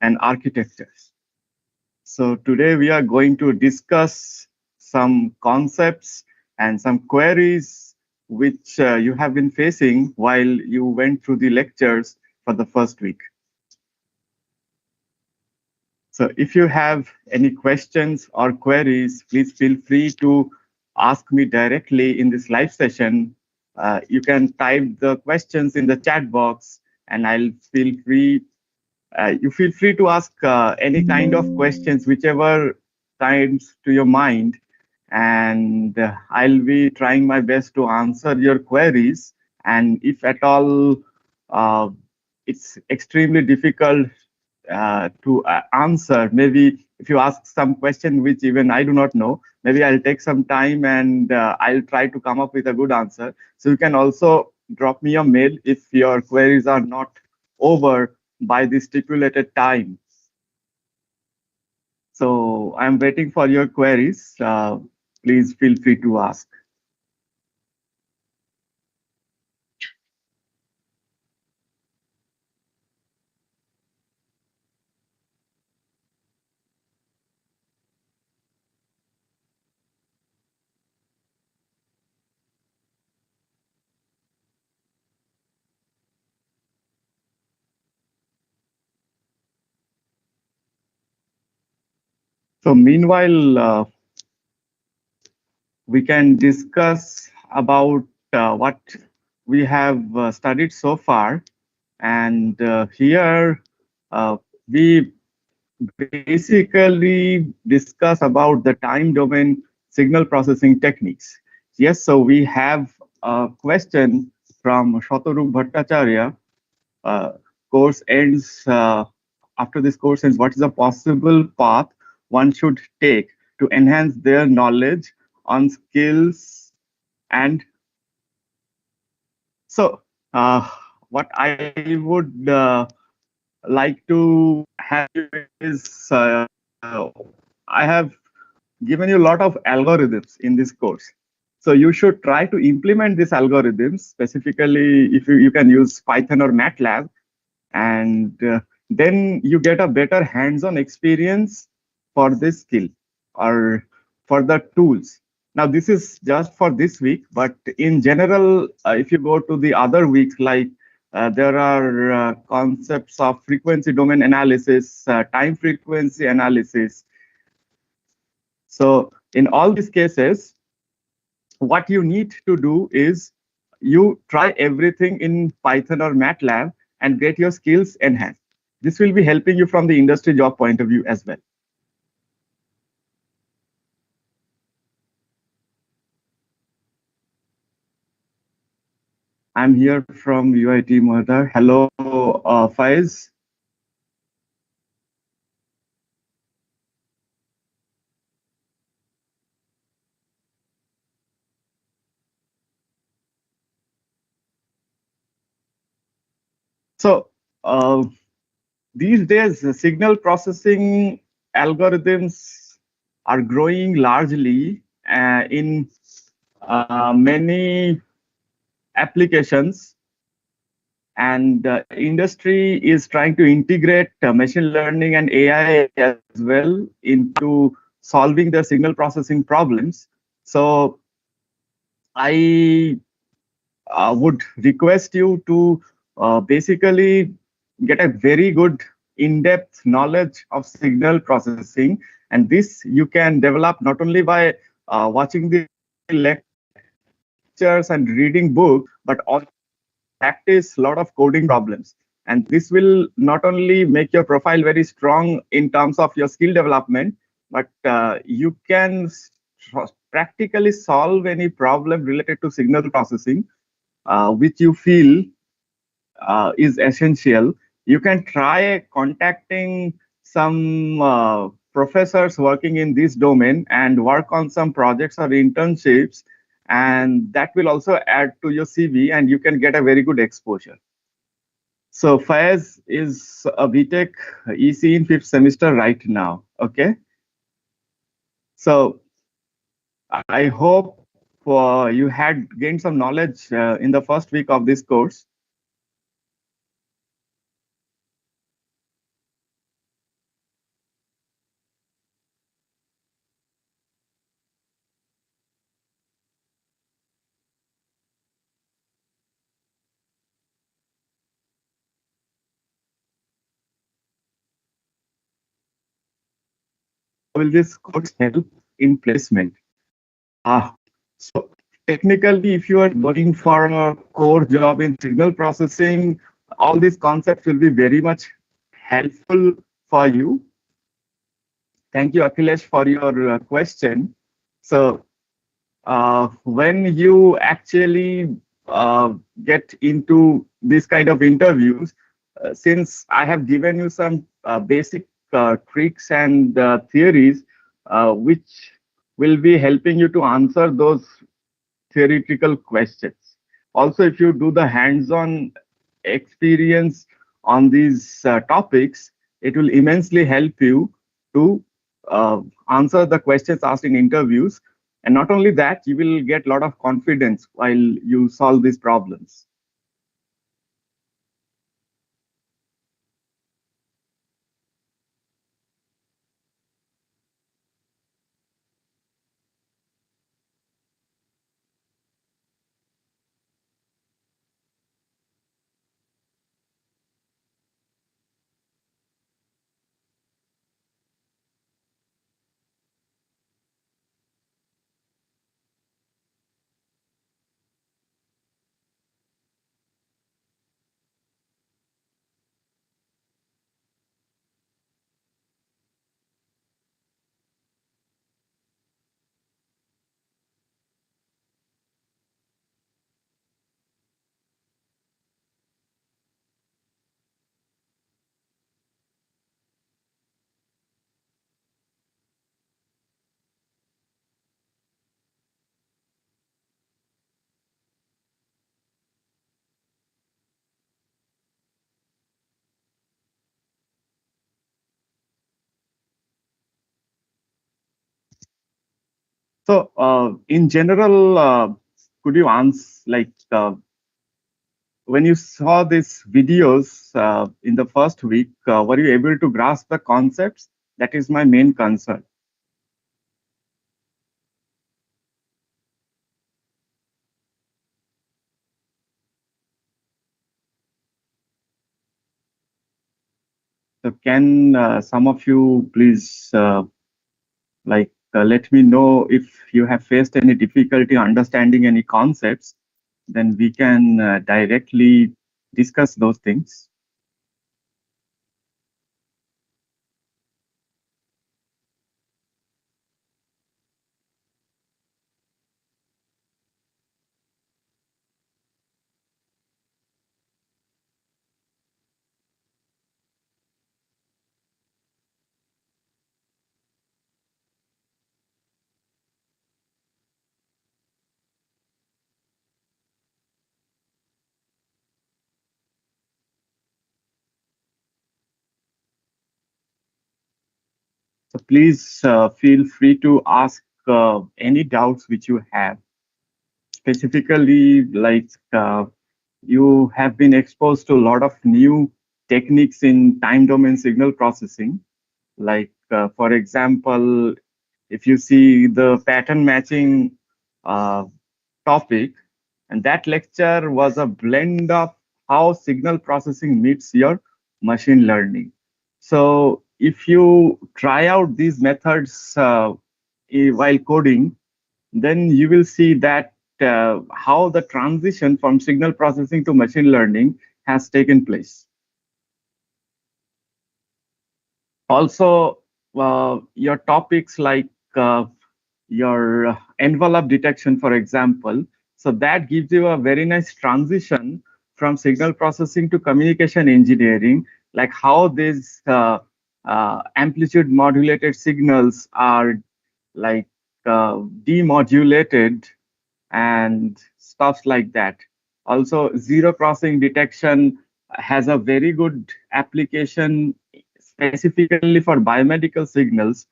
and architectures. So today we are going to discuss some concepts and some queries which you have been facing while you went through the lectures for the first week. So if you have any questions or queries, please feel free to ask me directly in this live session. You can type the questions in the chat box, and I'll feel free. You feel free to ask any kind of questions, whichever comes to your mind, and I'll be trying my best to answer your queries. And if at all it's extremely difficult to answer, maybe if you ask some question which even I do not know, maybe I'll take some time and I'll try to come up with a good answer. So you can also drop me a mail if your queries are not over by the stipulated time. So I'm waiting for your queries. Please feel free to ask. So meanwhile, we can discuss about what we have studied so far. And here we basically discuss about the time domain signal processing techniques. Yes, so we have a question from Shatarup Bhattacharya. Course ends, after this course ends, what is a possible path one should take to enhance their knowledge on skills? And so what I would like to have is I have given you a lot of algorithms in this course. So you should try to implement these algorithms. Specifically, if you can use Python or MATLAB, and then you get a better hands-on experience for this skill or for the tools. Now, this is just for this week, but in general, if you go to the other weeks, like there are concepts of frequency domain analysis, time frequency analysis. So in all these cases, what you need to do is you try everything in Python or MATLAB and get your skills enhanced. This will be helping you from the industry job point of view as well. I'm here from IIT Mother. Hello, Faiz. So these days, signal processing algorithms are growing largely in many applications, and industry is trying to integrate machine learning and AI as well into solving the signal processing problems. So I would request you to basically get a very good in-depth knowledge of signal processing, and this you can develop not only by watching the lectures and reading books, but also practice a lot of coding problems. And this will not only make your profile very strong in terms of your skill development, but you can practically solve any problem related to signal processing, which you feel is essential. You can try contacting some professors working in this domain and work on some projects or internships, and that will also add to your CV and you can get a very good exposure. So Faiz is a BTech EC in 5th semester right now. Okay. So I hope you had gained some knowledge in the first week of this course. will this course help in placement? Ah, so technically, if you are going for a core job in signal processing, all these concepts will be very much helpful for you. Thank you, Akhilesh, for your question. So, when you actually get into this kind of interviews, since I have given you some basic tricks and theories, which will be helping you to answer those theoretical questions. Also, if you do the hands-on experience on these topics, it will immensely help you to answer the questions asked in interviews. And not only that, you will get a lot of confidence while you solve these problems. So, in general, could you answer, like, when you saw these videos in the first week, were you able to grasp the concepts? That is my main concern. So, can some of you please let me know if you have faced any difficulty understanding any concepts? Then we can directly discuss those things. So please feel free to ask any doubts which you have. Specifically, you have been exposed to a lot of new techniques in time domain signal processing. For example, if you see the pattern matching uh, topic, and that lecture was a blend of how signal processing meets your machine learning. So if you try out these methods while coding, then you will see that how the transition from signal processing to machine learning has taken place. Also, your topics like your envelope detection, for example, so that gives you a very nice transition from signal processing to communication engineering, like how these amplitude modulated signals are like demodulated and stuff like that. Also, zero crossing detection has a very good application specifically for biomedical signals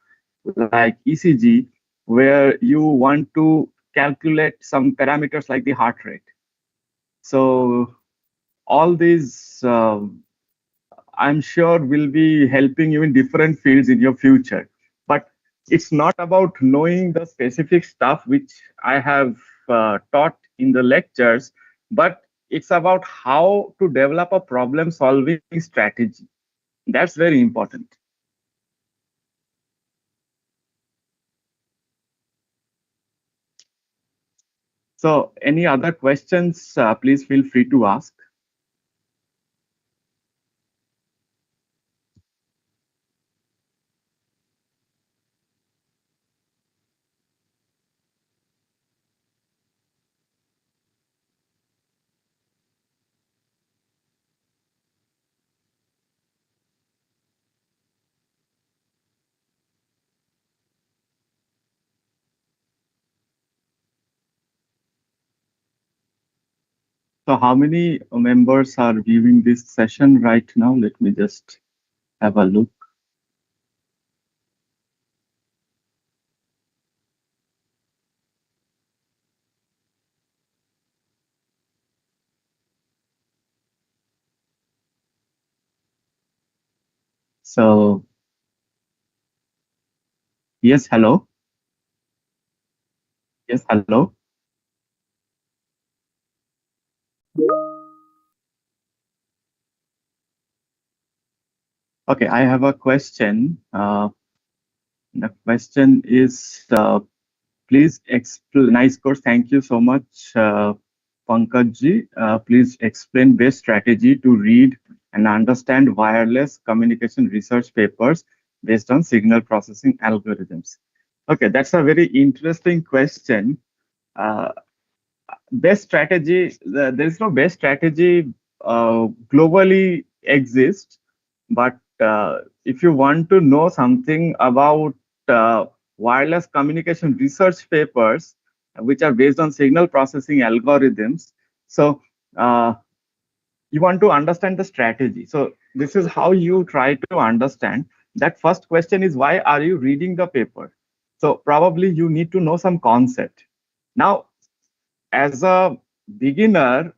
like ECG, where you want to calculate some parameters like the heart rate. So all these, I'm sure, will be helping you in different fields in your future. But it's not about knowing the specific stuff which I have taught in the lectures, but it's about how to develop a problem solving strategy. That's very important. So any other questions, please feel free to ask. So how many members are viewing this session right now? Let me just have a look. So yes, hello. Yes, hello. Okay, I have a question. The question is, please explain. Nice course. Thank you so much, Pankaj ji. Please explain best strategy to read and understand wireless communication research papers based on signal processing algorithms. Okay, that's a very interesting question. Uh, Best strategy, there is no best strategy globally exists, but if you want to know something about wireless communication research papers which are based on signal processing algorithms, so uh, you want to understand the strategy. So this is how you try to understand. That first question is, why are you reading the paper? So probably you need to know some concept. Now, as a beginner,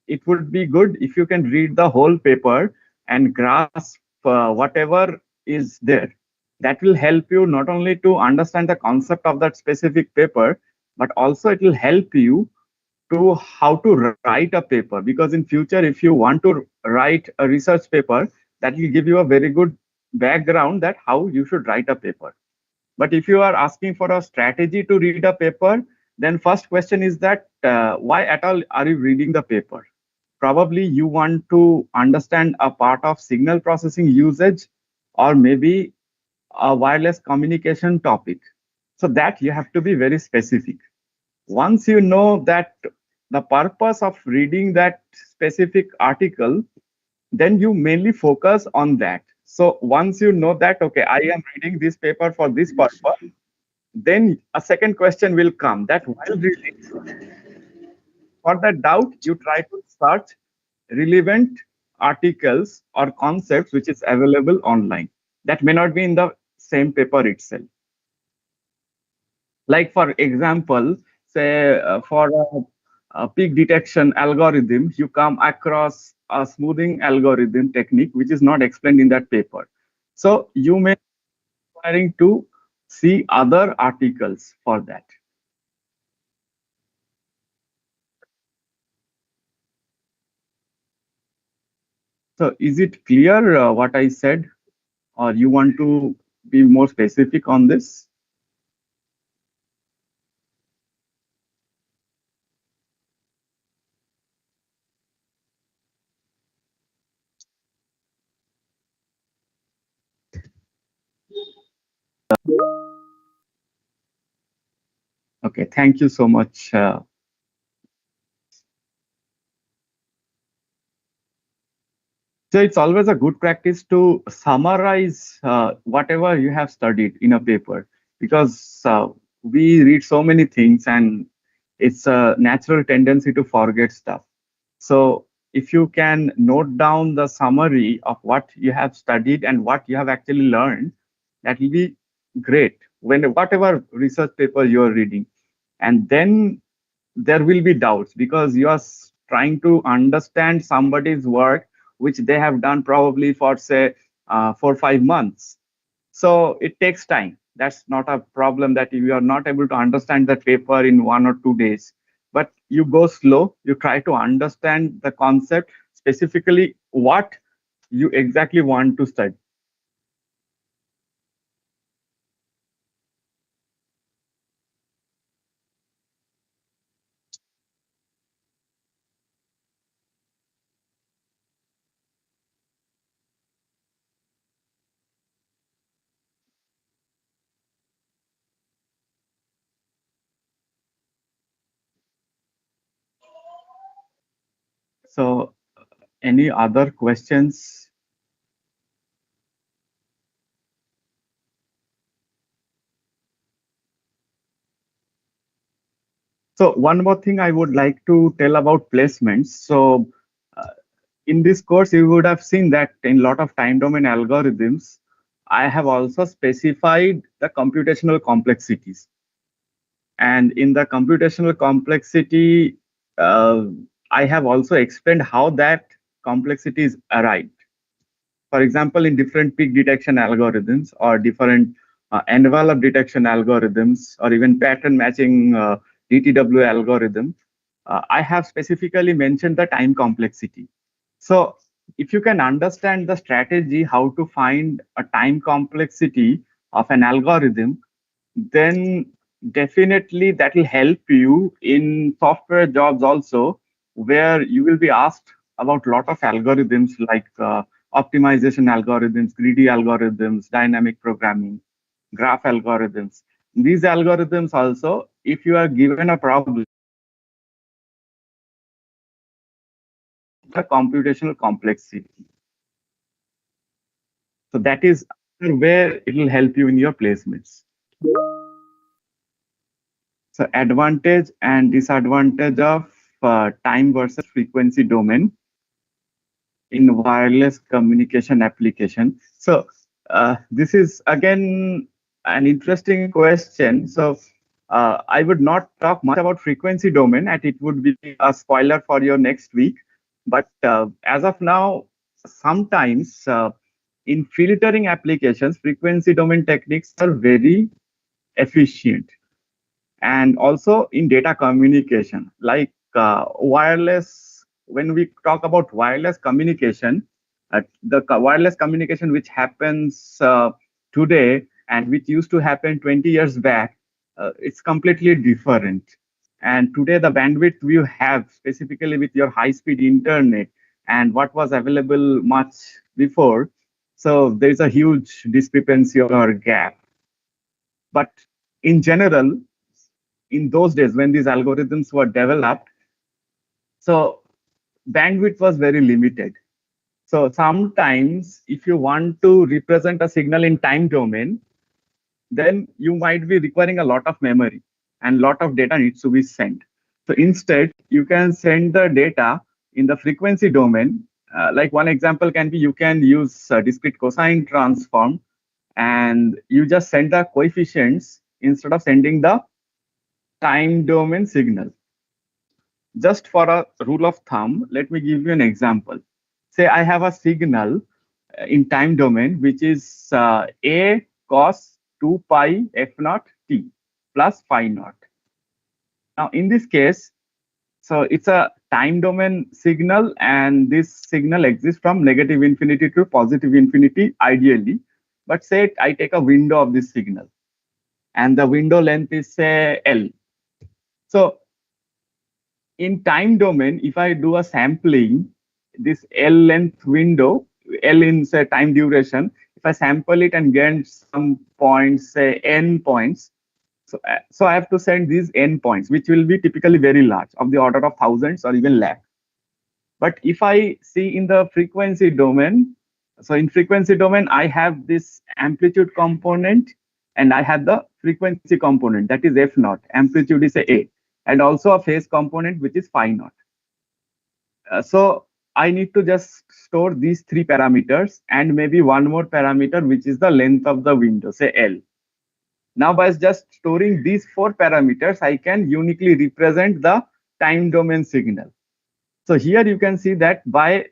it would be good if you can read the whole paper and grasp whatever is there. That will help you not only to understand the concept of that specific paper, but also it will help you to how to write a paper. Because in future, if you want to write a research paper, that will give you a very good background that how you should write a paper. But if you are asking for a strategy to read a paper, then first question is that why at all are you reading the paper? Probably you want to understand a part of signal processing usage, or maybe a wireless communication topic. So that you have to be very specific. Once you know that the purpose of reading that specific article, then you mainly focus on that. So once you know that, okay, I am reading this paper for this purpose, then a second question will come that while reading, for that doubt, you try to search relevant articles or concepts which is available online. That may not be in the same paper itself. Like for example, say for a peak detection algorithm, you come across a smoothing algorithm technique which is not explained in that paper. So you may be requiring to see other articles for that. So is it clear what I said, or you want to be more specific on this? Okay, thank you so much. So it's always a good practice to summarize whatever you have studied in a paper, because we read so many things and it's a natural tendency to forget stuff. So if you can note down the summary of what you have studied and what you have actually learned, that will be great when whatever research paper you are reading. And then there will be doubts because you are trying to understand somebody's work which they have done probably for say 4 or 5 months. So it takes time. That's not a problem that you are not able to understand the paper in 1 or 2 days, but you go slow, you try to understand the concept, specifically what you exactly want to study. So any other questions? So one more thing I would like to tell about placements. So uh, in this course, you would have seen that in a lot of time domain algorithms, I have also specified the computational complexities. And in the computational complexity, uh, I have also explained how that complexity is arrived. For example, in different peak detection algorithms or different envelope detection algorithms or even pattern matching DTW algorithm, I have specifically mentioned the time complexity. So if you can understand the strategy, how to find a time complexity of an algorithm, then definitely that will help you in software jobs also, where you will be asked about a lot of algorithms like optimization algorithms, greedy algorithms, dynamic programming, graph algorithms. These algorithms also, if you are given a problem, the computational complexity. So that is where it will help you in your placements. So advantage and disadvantage of time versus frequency domain in wireless communication application. So this is again an interesting question. So I would not talk much about frequency domain, and it would be a spoiler for your next week. But as of now, sometimes in filtering applications, frequency domain techniques are very efficient. And also in data communication, like wireless, when we talk about wireless communication, wireless communication which happens today and which used to happen 20 years back, it's completely different. And today the bandwidth you have specifically with your high speed internet and what was available much before, so there's a huge discrepancy or gap. But in general, in those days when these algorithms were developed, so bandwidth was very limited. So sometimes if you want to represent a signal in time domain, then you might be requiring a lot of memory and lot of data needs to be sent. So instead, you can send the data in the frequency domain. Like one example can be you can use discrete cosine transform and you just send the coefficients instead of sending the time domain signal. Just for a rule of thumb, let me give you an example. Say I have a signal in time domain, which is a cos 2 pi f naught t plus phi naught. Now, in this case, so it's a time domain signal, and this signal exists from negative infinity to positive infinity ideally. But say I take a window of this signal, and the window length is say L. So in time domain, if I do a sampling, this L length window, L in say time duration, if I sample it and get some points, say n points, so I have to send these n points, which will be typically very large, of the order of thousands or even lakh. But if I see in the frequency domain, so in frequency domain, I have this amplitude component and I have the frequency component, that is f naught. Amplitude is a, and also a phase component, which is phi naught. So I need to just store these three parameters and maybe one more parameter, which is the length of the window, say L. Now, by just storing these four parameters, I can uniquely represent the time domain signal. So here you can see that by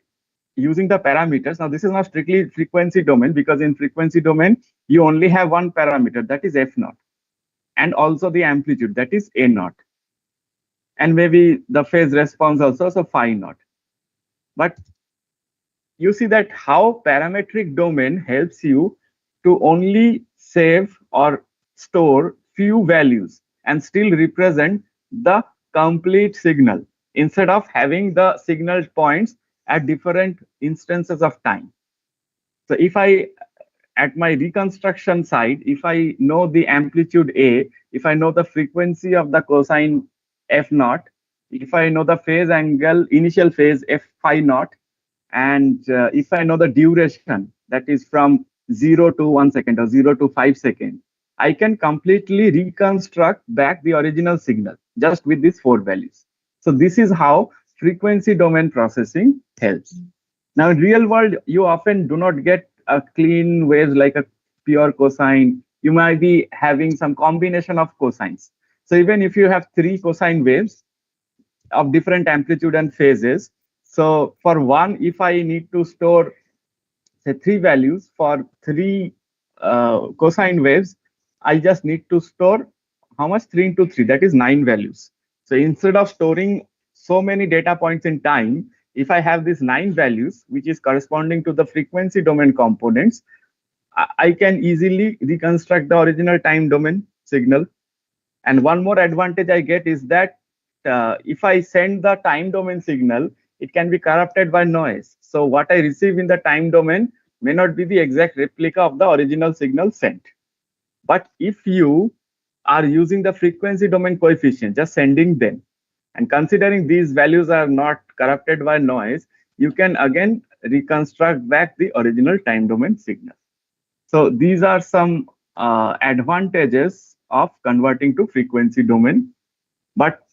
using the parameters, now this is not strictly frequency domain, because in frequency domain, you only have one parameter, that is f naught, and also the amplitude, that is a naught, and maybe the phase response also, so phi naught. But you see that how parametric domain helps you to only save or store few values and still represent the complete signal instead of having the signal points at different instances of time. So if I, at my reconstruction side, if I know the amplitude A, if I know the frequency of the cosine f naught, if I know the phase angle, initial phase f phi naught, and if I know the duration, that is from 0 to 1 second or 0 to 5 seconds, I can completely reconstruct back the original signal just with these four values. So this is how frequency domain processing helps. Now, in real world, you often do not get a clean wave like a pure cosine. You might be having some combination of cosines. So even if you have three cosine waves of different amplitude and phases, so for one, if I need to store say three values for three cosine waves, I just need to store how much? 3 into 3, that is 9 values. So instead of storing so many data points in time, if I have these 9 values, which is corresponding to the frequency domain components, I can easily reconstruct the original time domain signal. And one more advantage I get is that if I send the time domain signal, it can be corrupted by noise. So what I receive in the time domain may not be the exact replica of the original signal sent. But if you are using the frequency domain coefficient, just sending them, and considering these values are not corrupted by noise, you can again reconstruct back the original time domain signal. So these are some advantages of converting to frequency domain. But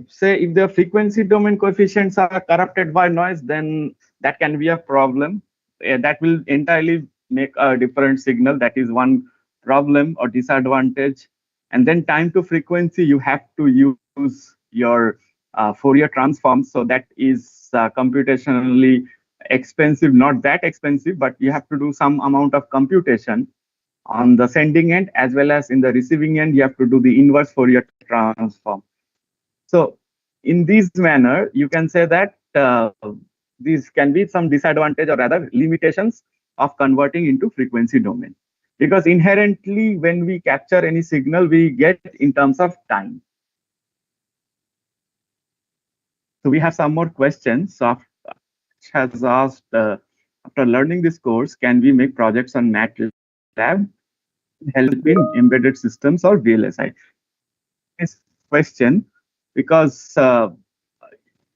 say if the frequency domain coefficients are corrupted by noise, then that can be a problem. That will entirely make a different signal. That is one problem or disadvantage. And then time to frequency, you have to use your Fourier transform. So that is computationally expensive, not that expensive, but you have to do some amount of computation on the sending end as well as in the receiving end. You have to do the inverse Fourier transform. So in this manner, you can say that these can be some disadvantage or rather limitations of converting into frequency domain. Because inherently, when we capture any signal, we get in terms of time. So we have some more questions. So has asked, after learning this course, can we make projects on MATLAB, help in embedded systems or VLSI? This question, because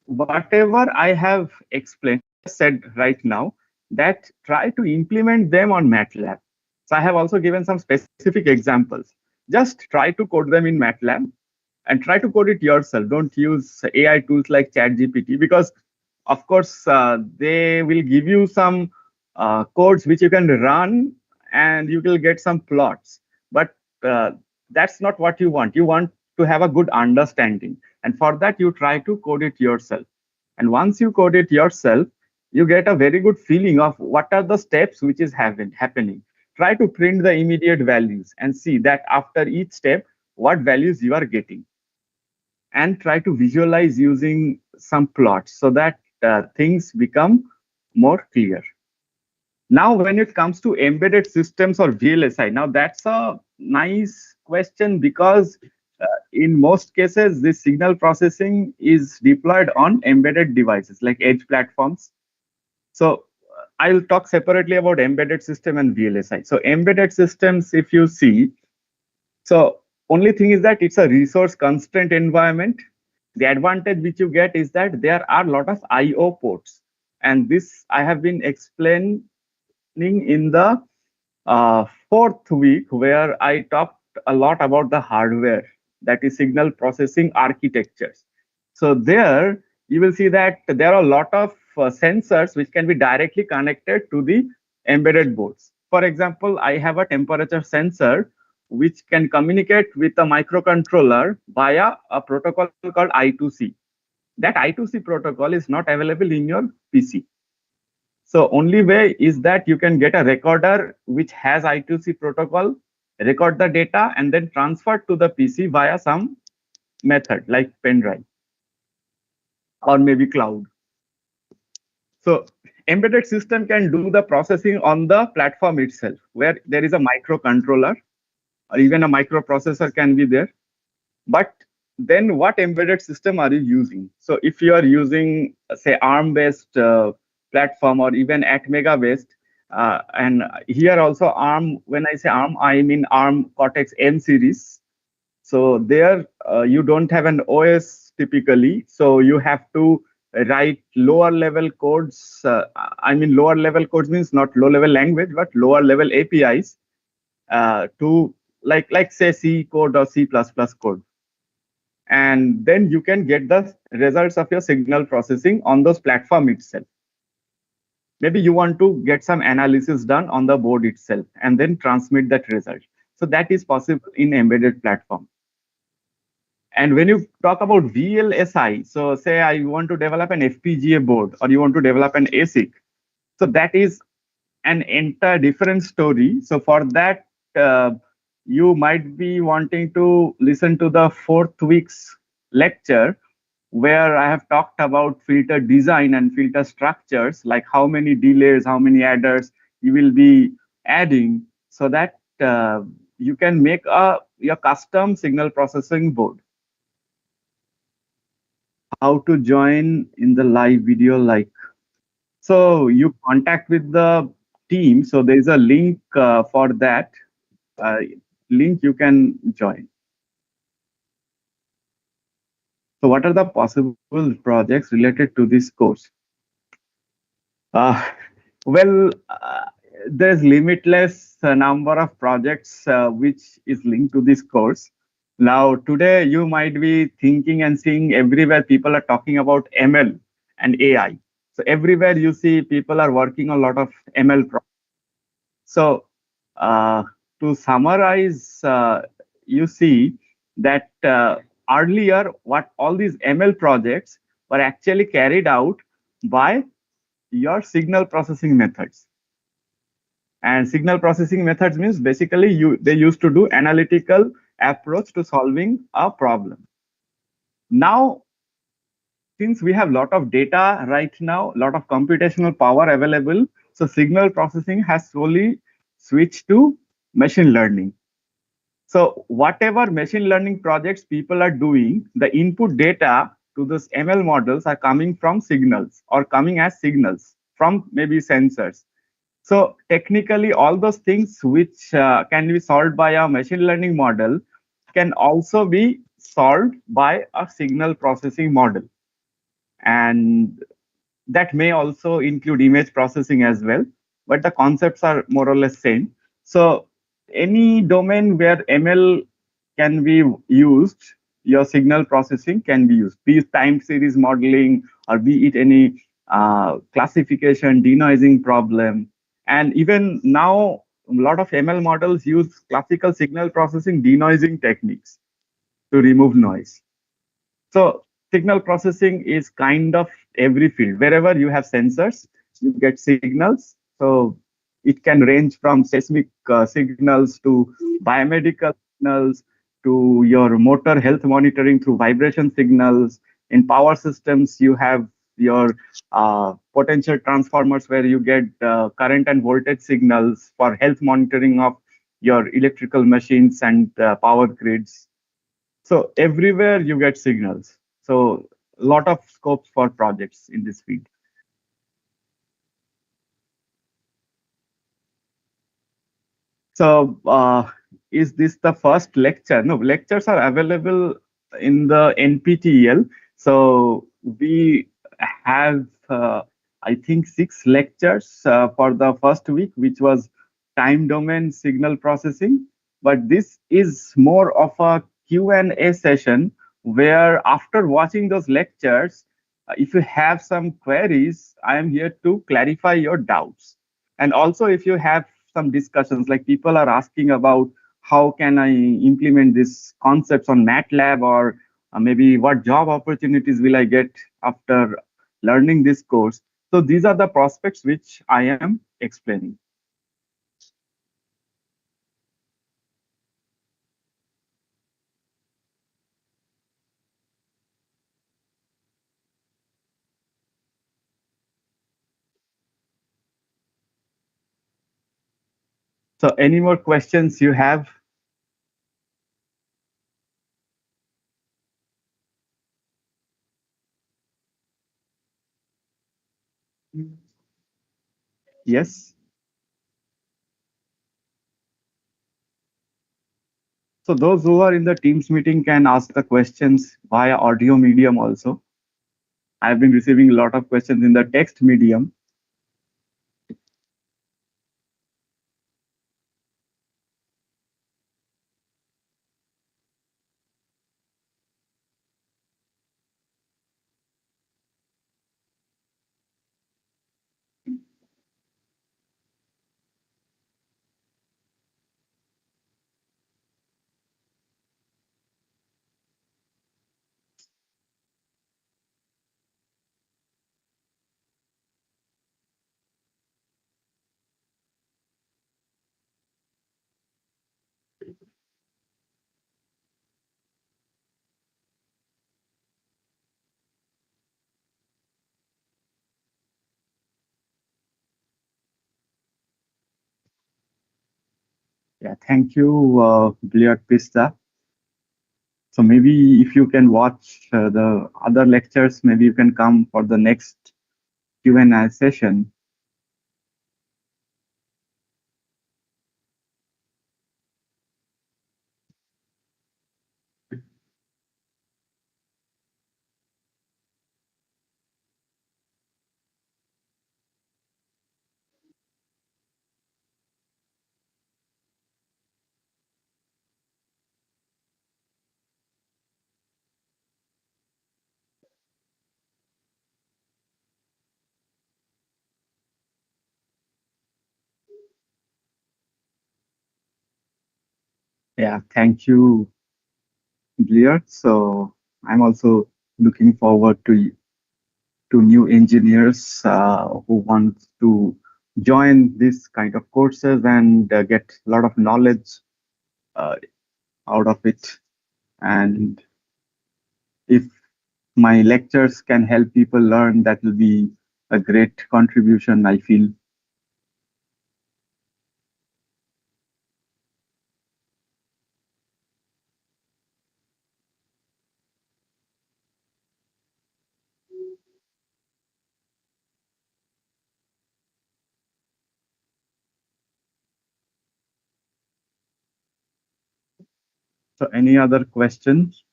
whatever I have explained, said right now, that try to implement them on MATLAB. So I have also given some specific examples. Just try to code them in MATLAB and try to code it yourself. Don't use AI tools like ChatGPT, because of course they will give you some codes which you can run and you will get some plots. But that's not what you want. You want to have a good understanding. And for that, you try to code it yourself. And once you code it yourself, you get a very good feeling of what are the steps which is happening. Try to print the immediate values and see that after each step, what values you are getting. And try to visualize using some plots so that things become more clear. Now, when it comes to embedded systems or VLSI, now that's a nice question, because in most cases, this signal processing is deployed on embedded devices like edge platforms. So I'll talk separately about embedded system and VLSI. So embedded systems, if you see, so only thing is that it's a resource constraint environment. The advantage which you get is that there are a lot of I/O ports. And this I have been explaining in the fourth week, where I talked a lot about the hardware, that is signal processing architectures. So there you will see that there are a lot of sensors which can be directly connected to the embedded boards. For example, I have a temperature sensor which can communicate with a microcontroller via a protocol called I2C. That I2C protocol is not available in your PC. So only way is that you can get a recorder which has I2C protocol, record the data, and then transfer to the PC via some method like pen drive or maybe cloud. So embedded system can do the processing on the platform itself, where there is a microcontroller or even a microprocessor can be there. But then what embedded system are you using? So if you are using, say, ARM-based platform or even Atmega based, and here also ARM, when I say ARM, I mean ARM Cortex M series. So there you don't have an OS typically. So you have to write lower level codes. I mean, lower level codes means not low level language, but lower level APIs to like say C code or C++ code. And then you can get the results of your signal processing on those platform itself. Maybe you want to get some analysis done on the board itself and then transmit that result. So that is possible in embedded platform. And when you talk about VLSI, so say I want to develop an FPGA board or you want to develop an ASIC. So that is an entire different story. So for that, you might be wanting to listen to the fourth week's lecture where I have talked about filter design and filter structures, like how many delays, how many adders you will be adding so that you can make your custom signal processing board. How to join in the live video, like, so you contact with the team. So there is a link for that uh, link you can join. So what are the possible projects related to this course? Uh, well, there's limitless number of projects which is linked to this course. Now, today you might be thinking and seeing everywhere people are talking about ML and AI. So everywhere you see people are working on a lot of ML projects. So uh, to summarize, you see that earlier what all these ML projects were actually carried out by your signal processing methods. And signal processing methods means basically they used to do analytical approach to solving a problem. Now, since we have a lot of data right now, a lot of computational power available, so signal processing has slowly switched to machine learning. So whatever machine learning projects people are doing, the input data to those ML models are coming from signals or coming as signals from maybe sensors. So technically, all those things which can be solved by a machine learning model can also be solved by a signal processing model. And that may also include image processing as well, but the concepts are more or less same. So any domain where ML can be used, your signal processing can be used, be it time series modeling or be it any classification, denoising problem. And even now, a lot of ML models use classical signal processing denoising techniques to remove noise. So signal processing is kind of every field. Wherever you have sensors, you get signals. So it can range from seismic signals to biomedical signals to your motor health monitoring through vibration signals. In power systems, you have your potential transformers where you get current and voltage signals for health monitoring of your electrical machines and power grids. So everywhere you get signals. So a lot of scopes for projects in this field. So is this the first lecture? No, lectures are available in the NPTEL. So we have, I think, 6 lectures for the first week, which was time domain signal processing. But this is more of a Q&A session where after watching those lectures, if you have some queries, I am here to clarify your doubts. And also if you have some discussions, like people are asking about how can I implement these concepts on MATLAB, or maybe what job opportunities will I get after learning this course. So these are the prospects which I am explaining. So any more questions you have? Yes. So those who are in the Teams meeting can ask the questions via audio medium also. I've been receiving a lot of questions in the text medium. Yeah, thank you, Bliat Pista. So maybe if you can watch the other lectures, maybe you can come for the next Q&A session. Yeah, thank you, Bliat. So I'm also looking forward to new engineers who want to join this kind of courses and get a lot of knowledge uh, out of it. And if my lectures can help people learn, that will be a great contribution, I feel. So any other questions?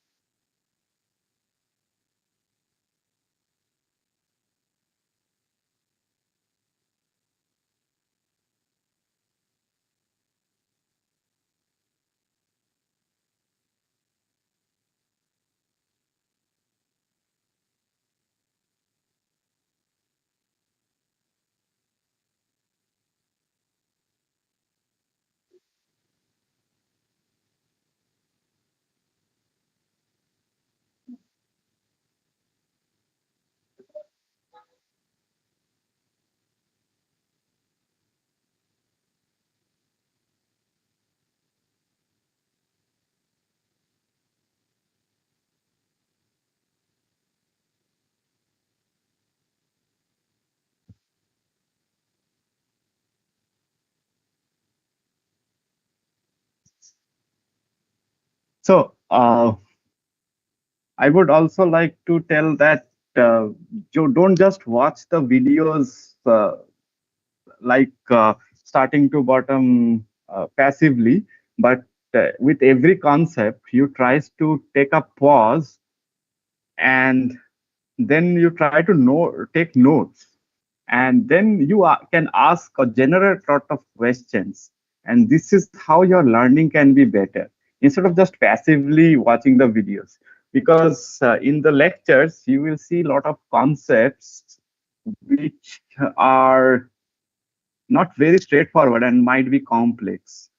So I would also like to tell that you don't just watch the videos like starting to bottom passively, but with every concept, you tries to take a pause and then you try to take notes, and then you can ask or generate lot of questions, and this is how your learning can be better instead of just passively watching the videos, because in the lectures you will see a lot of concepts which are not very straightforward and might be complex.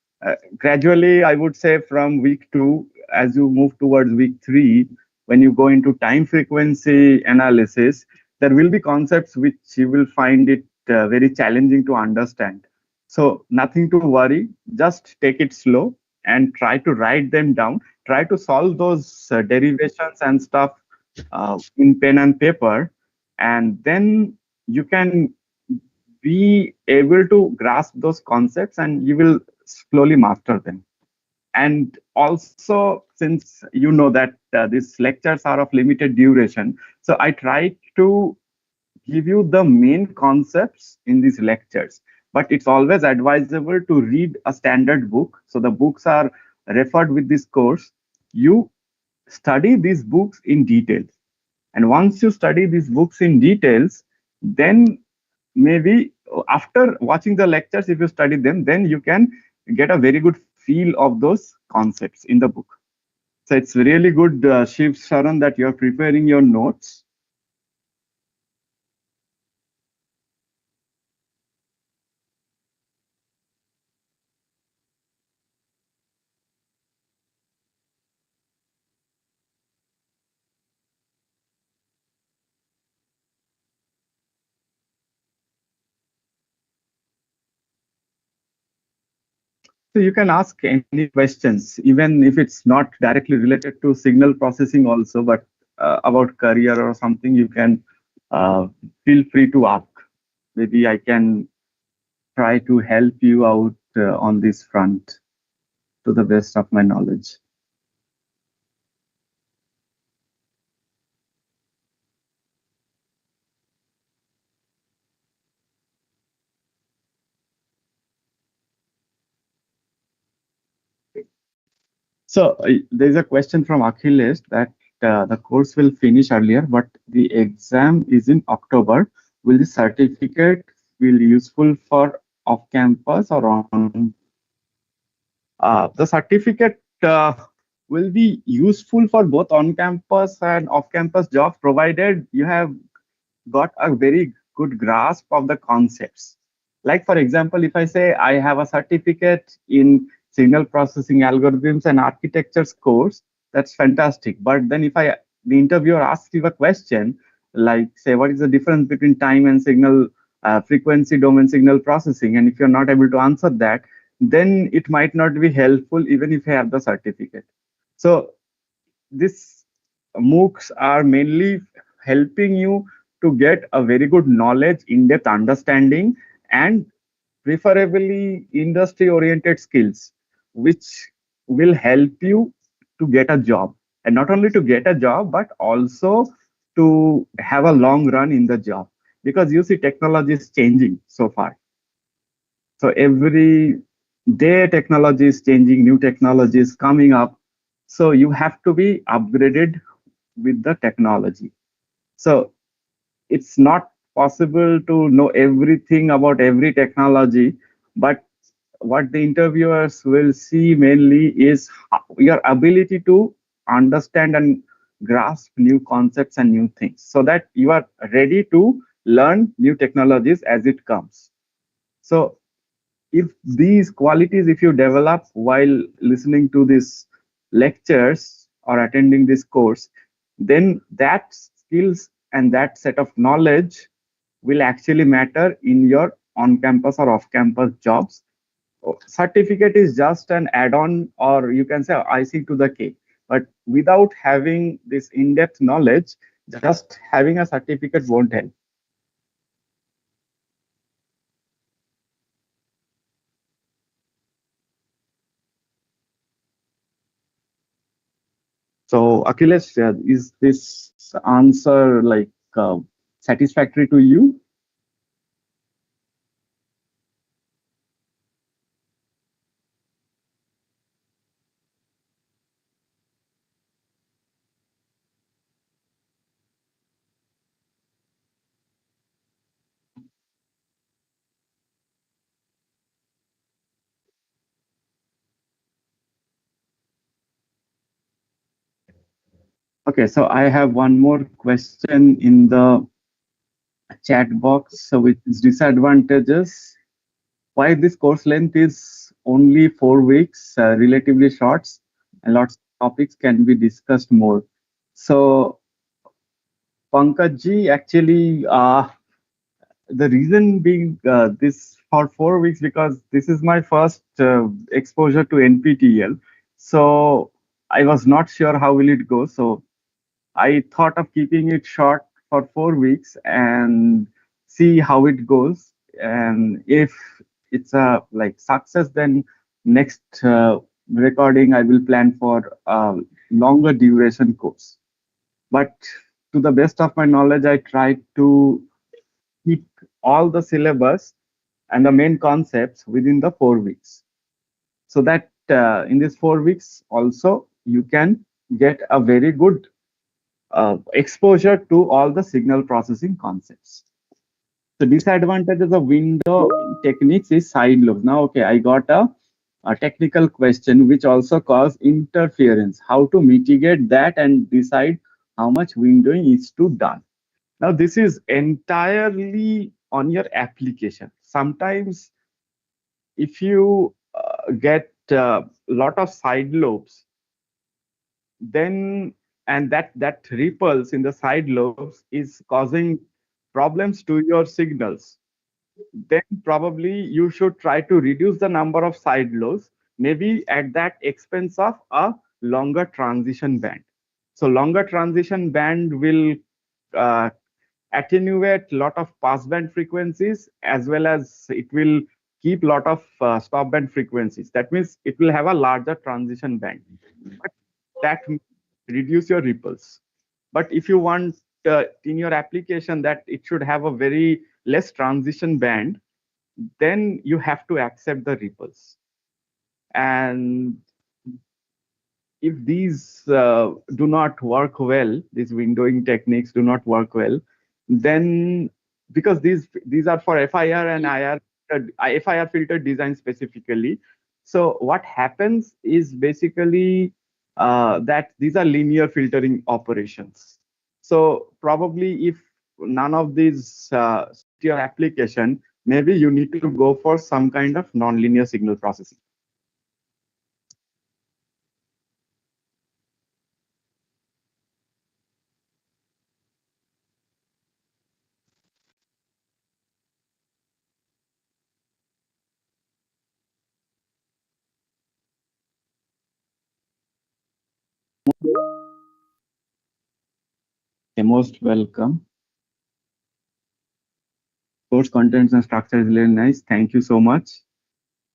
Gradually, I would say from week 2, as you move towards week 3, when you go into time frequency analysis, there will be concepts which you will find it very challenging to understand. So nothing to worry, just take it slow and try to write them down. Try to solve those derivations and stuff in pen and paper, and then you can be able to grasp those concepts and you will slowly master them. And also, since you know that these lectures are of limited duration, so I try to give you the main concepts in these lectures, but it's always advisable to read a standard book. So the books are referred with this course, you study these books in detail. And once you study these books in details, then maybe after watching the lectures, if you study them, then you can get a very good feel of those concepts in the book. So it's really good, Shiv Sharan, that you're preparing your notes. So you can ask any questions, even if it's not directly related to signal processing also, but about career or something, you can feel free to ask. Maybe I can try to help you out on this front to the best of my knowledge. So there's a question from Achilles that the course will finish earlier, but the exam is in October. Will the certificate be useful for off-campus or on? The certificate will be useful for both on-campus and off-campus jobs, provided you have got a very good grasp of the concepts. Like, for example, if I say I have a certificate in signal processing algorithms and architectures course, that's fantastic. But then if the interviewer asks you a question, like say, what is the difference between time and signal frequency domain signal processing? And if you're not able to answer that, then it might not be helpful even if you have the certificate. So this MOOCs are mainly helping you to get a very good knowledge, in-depth understanding, and preferably industry-oriented skills, which will help you to get a job. And not only to get a job, but also to have a long run in the job. Because you see, technology is changing so far. So every day, technology is changing, new technology is coming up. So you have to be upgraded with the technology. So it's not possible to know everything about every technology, but what the interviewers will see mainly is your ability to understand and grasp new concepts and new things so that you are ready to learn new technologies as it comes. So if these qualities, if you develop while listening to these lectures or attending this course, then that skills and that set of knowledge will actually matter in your on-campus or off-campus jobs. Certificate is just an add-on, or you can say icing to the cake. But without having this in-depth knowledge, just having a certificate won't help. So, Achilles, is this answer like satisfactory to you? Okay, so I have one more question in the chat box, so which is disadvantages. Why this course length is only 4 weeks, relatively short, and lots of topics can be discussed more. So, Pankaj ji, actually, the reason being this for 4 weeks because this is my first exposure to NPTEL. So I was not sure how will it go. So I thought of keeping it short for 4 weeks and see how it goes. And if it's a like success, then next recording I will plan for a longer duration course. But to the best of my knowledge, I tried to keep all the syllabus and the main concepts within the 4 weeks, so that in these 4 weeks also you can get a very good exposure to all the signal processing concepts. The disadvantages of window techniques is side loops. Now, okay, I got a technical question which also cause interference. How to mitigate that and decide how much windowing is to done. Now, this is entirely on your application. Sometimes if you get a lot of side lobes, then and that ripples in the side lobes is causing problems to your signals, then probably you should try to reduce the number of side lobes, maybe at that expense of a longer transition band. So longer transition band will uh, attenuate lot of passband frequencies, as well as it will keep lot of stop band frequencies. That means it will have a larger transition band, but that reduce your ripples. But if you want in your application that it should have a very less transition band, then you have to accept the ripples. And if these do not work well, these windowing techniques do not work well, then because these are for FIR and IR, FIR filter design specifically. So what happens is basically that these are linear filtering operations. So probably if none of these your application, maybe you need to go for some kind of nonlinear signal processing. You're most welcome. Course contents and structure is really nice. Thank you so much.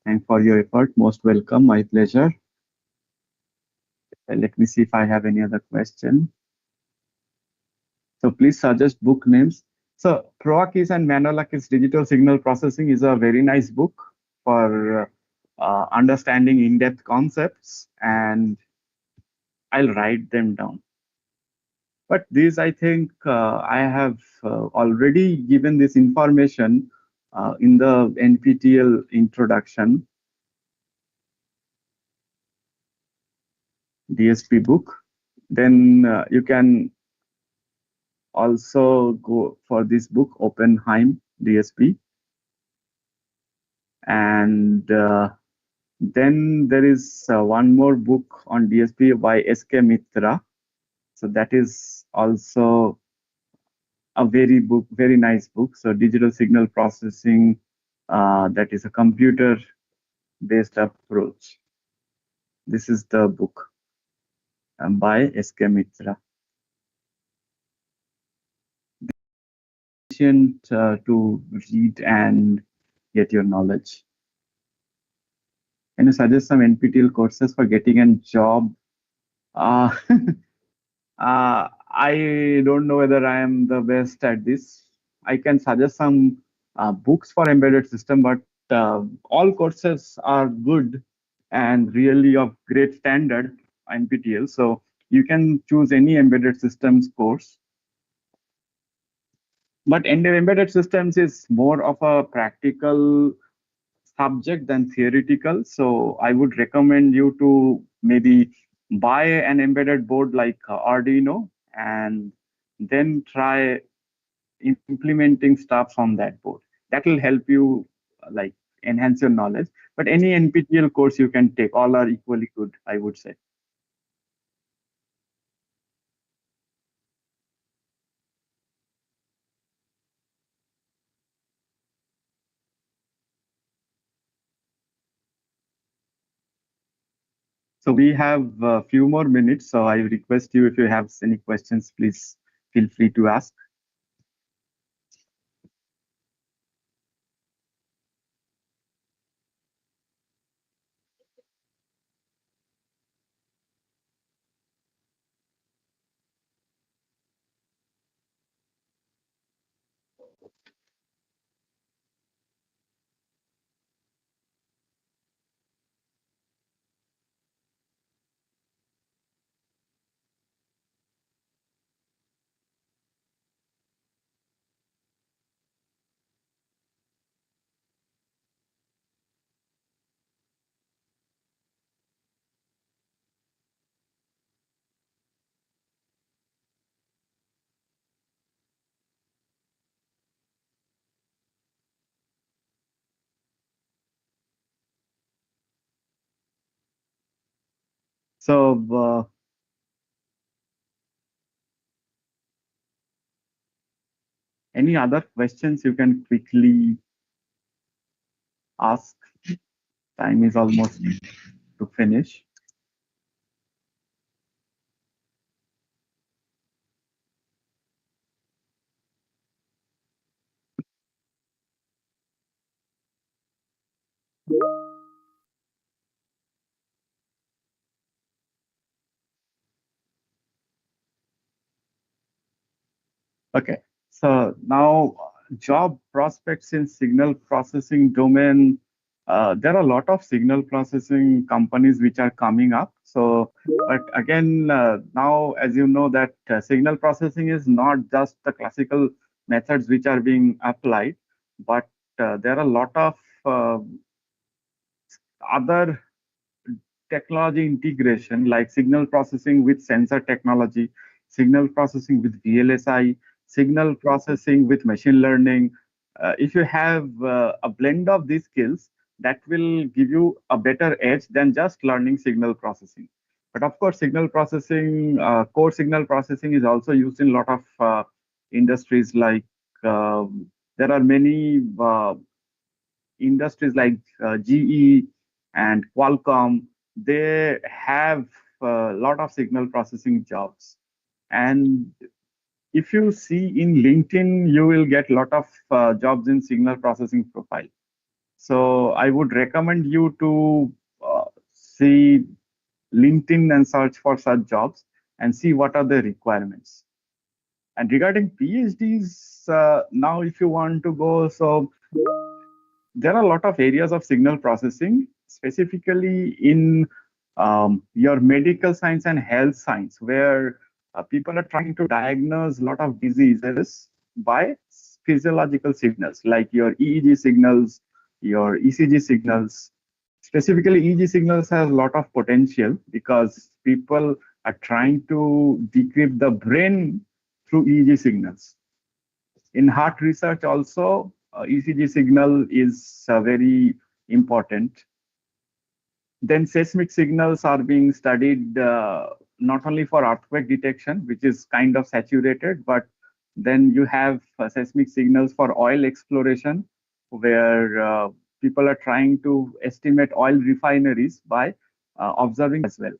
Thanks for your effort. Most welcome. My pleasure. Let me see if I have any other question. So please suggest book names. So Proakis and Manolakis Digital Signal Processing is a very nice book for understanding in-depth concepts, and I'll write them down. But these, I think, I have already given this information in the NPTEL introduction DSP book. Then you can also go for this book, Oppenheim DSP. And then there is one more book on DSP by S.K. Mitra. So that is also a very nice book. So digital signal processing, that is a computer-based approach. This is the book by S.K. Mitra. To read and get your knowledge. Can you suggest some NPTEL courses for getting a job? I don't know whether I am the best at this. I can suggest some books for embedded system, but all courses are good and really of great standard NPTEL. So you can choose any embedded systems course. But embedded systems is more of a practical subject than theoretical. So I would recommend you to maybe buy an embedded board like Arduino and then try implementing stuff on that board. That will help you like enhance your knowledge. But any NPTEL course you can take, all are equally good, I would say. So we have a few more minutes. So I request you, if you have any questions, please feel free to ask. So any other questions you can quickly ask? Time is almost to finish. Okay, so now job prospects in signal processing domain. There are a lot of signal processing companies which are coming up. So, but again, now as you know that signal processing is not just the classical methods which are being applied, but there are a lot of uh, other technology integration like signal processing with sensor technology, signal processing with VLSI, signal processing with machine learning. If you have a blend of these skills, that will give you a better edge than just learning signal processing. But of course, signal processing, core signal processing is also used in a lot of industries like there are many industries like GE and Qualcomm, they have a lot of signal processing jobs. And if you see in LinkedIn, you will get a lot of jobs in signal processing profile. So I would recommend you to see LinkedIn and search for such jobs and see what are the requirements. And regarding PhDs, now if you want to go, so there are a lot of areas of signal processing, specifically in your medical science and health science, where people are trying to diagnose a lot of diseases by physiological signals, like your EEG signals, your ECG signals. Specifically, EEG signals has a lot of potential because people are trying to decrypt the brain through EEG signals. In heart research also, ECG signal is very important. Then seismic signals are being studied not only for earthquake detection, which is kind of saturated, but then you have seismic signals for oil exploration, where people are trying to estimate oil refineries by observing as well.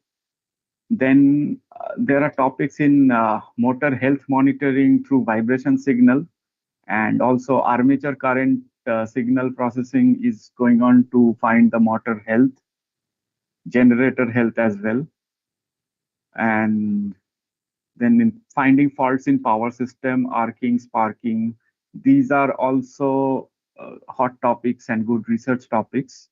Then there are topics in motor health monitoring through vibration signal, and also armature current signal processing is going on to find the motor health, generator health as well. And then in finding faults in power system, arcing, sparking, these are also hot topics and good research topics.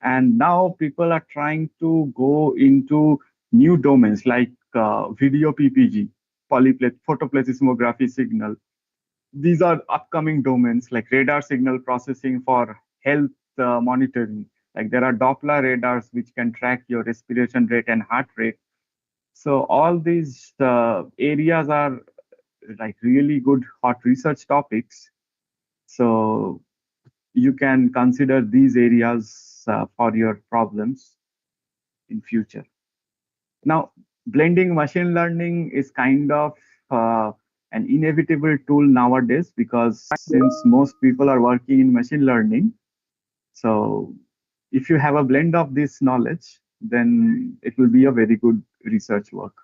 And now people are trying to go into new domains like video PPG, photoplethysmography signal. These are upcoming domains like radar signal processing for health monitoring. Like there are Doppler radars which can track your respiration rate and heart rate. So all these areas are like really good hot research topics. So you can consider these areas for your problems in future. Now, blending machine learning is kind of uh, an inevitable tool nowadays because since most people are working in machine learning, so if you have a blend of this knowledge, then it will be a very good research work.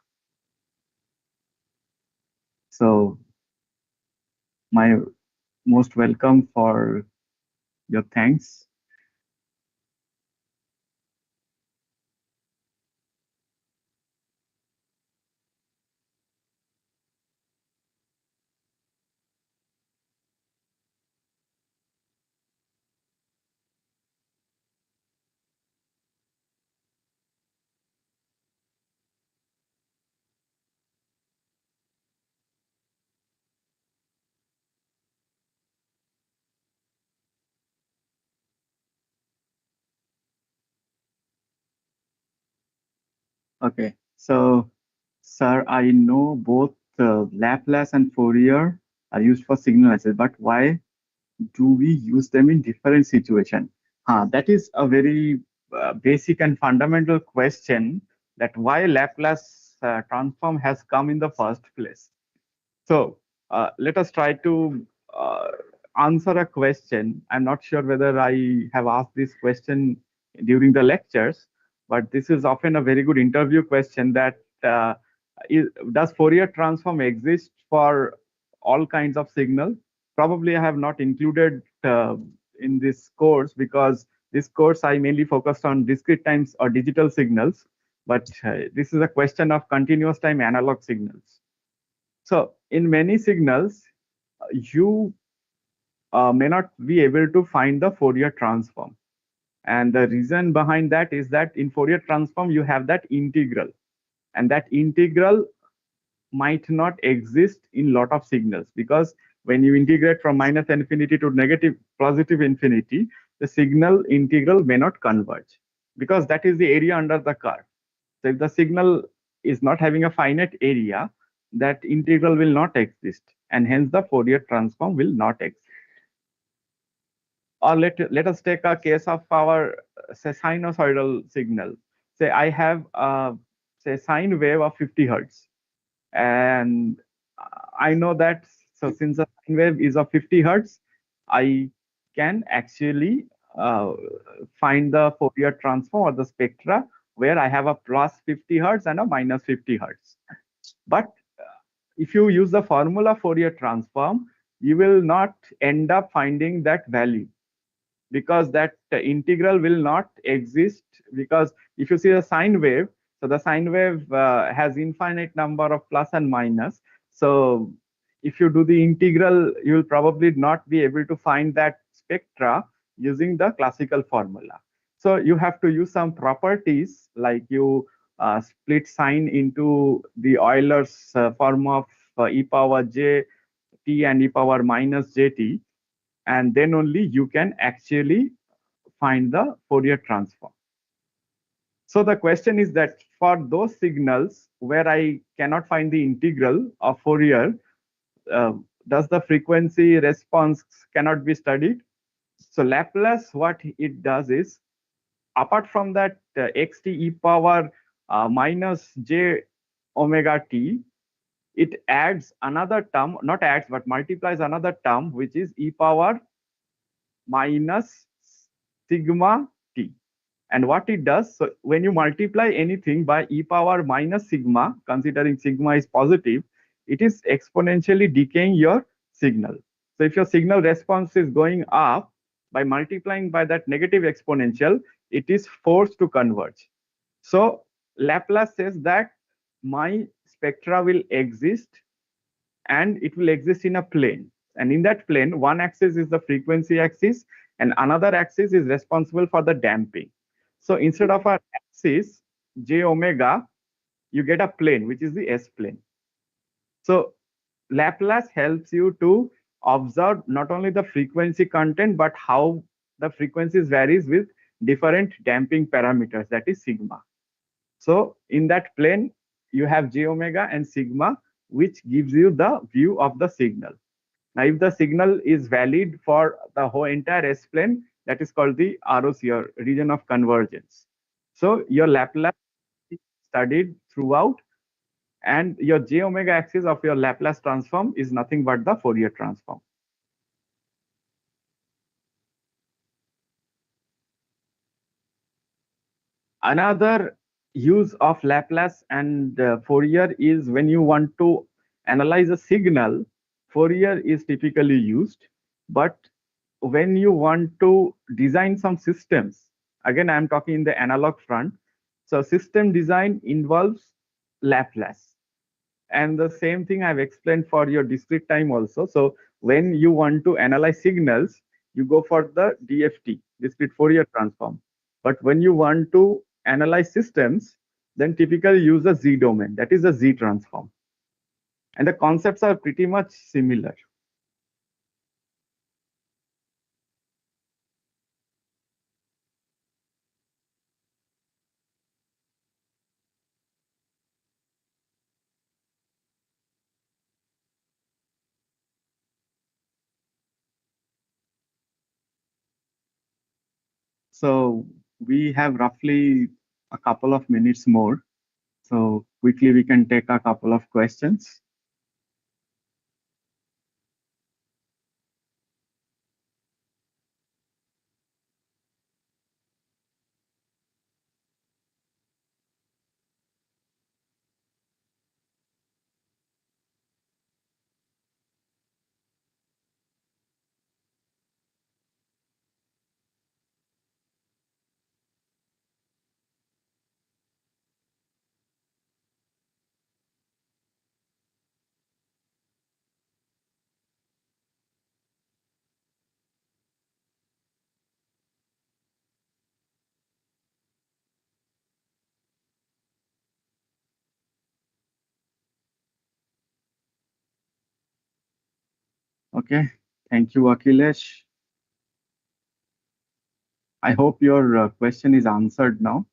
So my most welcome for your thanks. Okay, so sir, I know both Laplace and Fourier are used for signal analysis, but why do we use them in different situations? That is a very basic and fundamental question that why Laplace transform has come in the first place. So let us try to answer a question. I'm not sure whether I have asked this question during the lectures, but this is often a very good interview question that does Fourier transform exist for all kinds of signal? Probably I have not included in this course because this course I mainly focused on discrete times or digital signals, but this is a question of continuous time analog signals. So in many signals, you may not be able to find the Fourier transform. And the reason behind that is that in Fourier transform, you have that integral. And that integral might not exist in lot of signals because when you integrate from minus infinity to negative positive infinity, the signal integral may not converge because that is the area under the curve. So if the signal is not having a finite area, that integral will not exist, and hence the Fourier transform will not exist. Or let us take a case of our say sinusoidal signal. Say I have say sine wave of 50 hertz, and I know that so since the sine wave is of 50 hertz, I can actually find the Fourier transform or the spectra where I have a plus 50 hertz and a minus 50 hertz. But if you use the formula Fourier transform, you will not end up finding that value because that integral will not exist. Because if you see a sine wave, so the sine wave has infinite number of plus and minus. So if you do the integral, you will probably not be able to find that spectra using the classical formula. So you have to use some properties like you split sine into the Euler's form of e power j t and e power minus jt, and then only you can actually find the Fourier transform. So the question is that for those signals where I cannot find the integral of Fourier, uh, does the frequency response cannot be studied? So Laplace, what it does is, apart from that xt e power minus j omega t, it adds another term, not adds, but multiplies another term, which is e power minus sigma t. And what it does, so when you multiply anything by e power minus sigma, considering sigma is positive, it is exponentially decaying your signal. So if your signal response is going up, by multiplying by that negative exponential, it is forced to converge. So Laplace says that my spectra will exist and it will exist in a plane. And in that plane, one axis is the frequency axis and another axis is responsible for the damping. So instead of our axis, j omega, you get a plane, which is the S plane. So Laplace helps you to observe not only the frequency content, but how the frequencies varies with different damping parameters, that is sigma. So in that plane, you have j omega and sigma, which gives you the view of the signal. Now, if the signal is valid for the whole entire S plane, that is called the ROC, or region of convergence. So your Laplace is studied throughout, and your j omega axis of your Laplace transform is nothing but the Fourier transform. Another use of Laplace and Fourier is when you want to analyze a signal, Fourier is typically used. But when you want to design some systems, again, I'm talking in the analog front. So system design involves Laplace. And the same thing I've explained for your discrete time also. So when you want to analyze signals, you go for the DFT, discrete Fourier transform. But when you want to analyze systems, then typically use a Z domain, that is a Z transform. And the concepts are pretty much similar. So we have roughly a couple of minutes more. So quickly we can take a couple of questions. Okay, thank you, Akhilesh. I hope your question is answered now.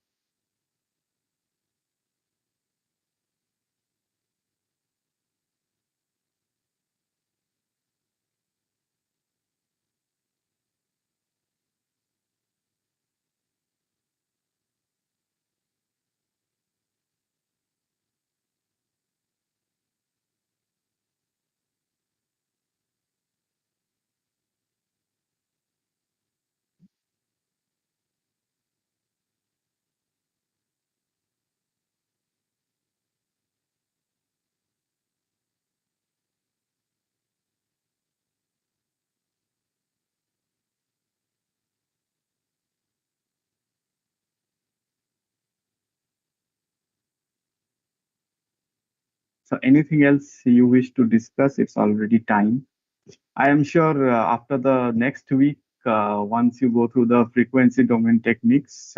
So anything else you wish to discuss? It's already time. I am sure after the next week, once you go through the frequency domain techniques,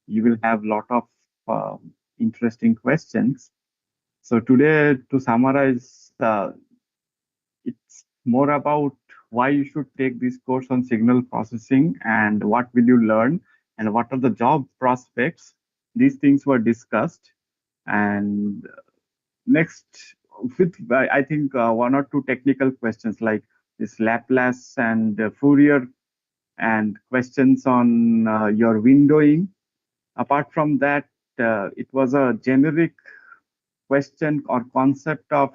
you will have a lot of interesting questions. So today, to summarize, it's more about why you should take this course on signal processing and what will you learn and what are the job prospects. These things were discussed. And next, with I think one or two technical questions like this Laplace and Fourier and questions on your windowing. Apart from that, it was a generic question or concept of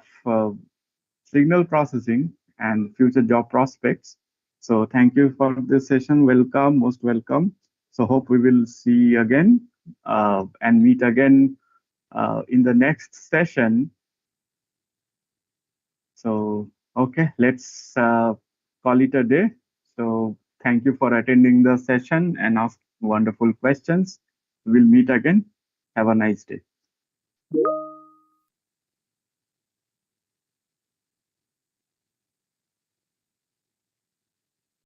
signal processing and future job prospects. So thank you for this session. Welcome, most welcome. So hope we will see again and meet again in the next session. So, okay, let's call it a day. So thank you for attending the session and ask wonderful questions. We'll meet again. Have a nice day.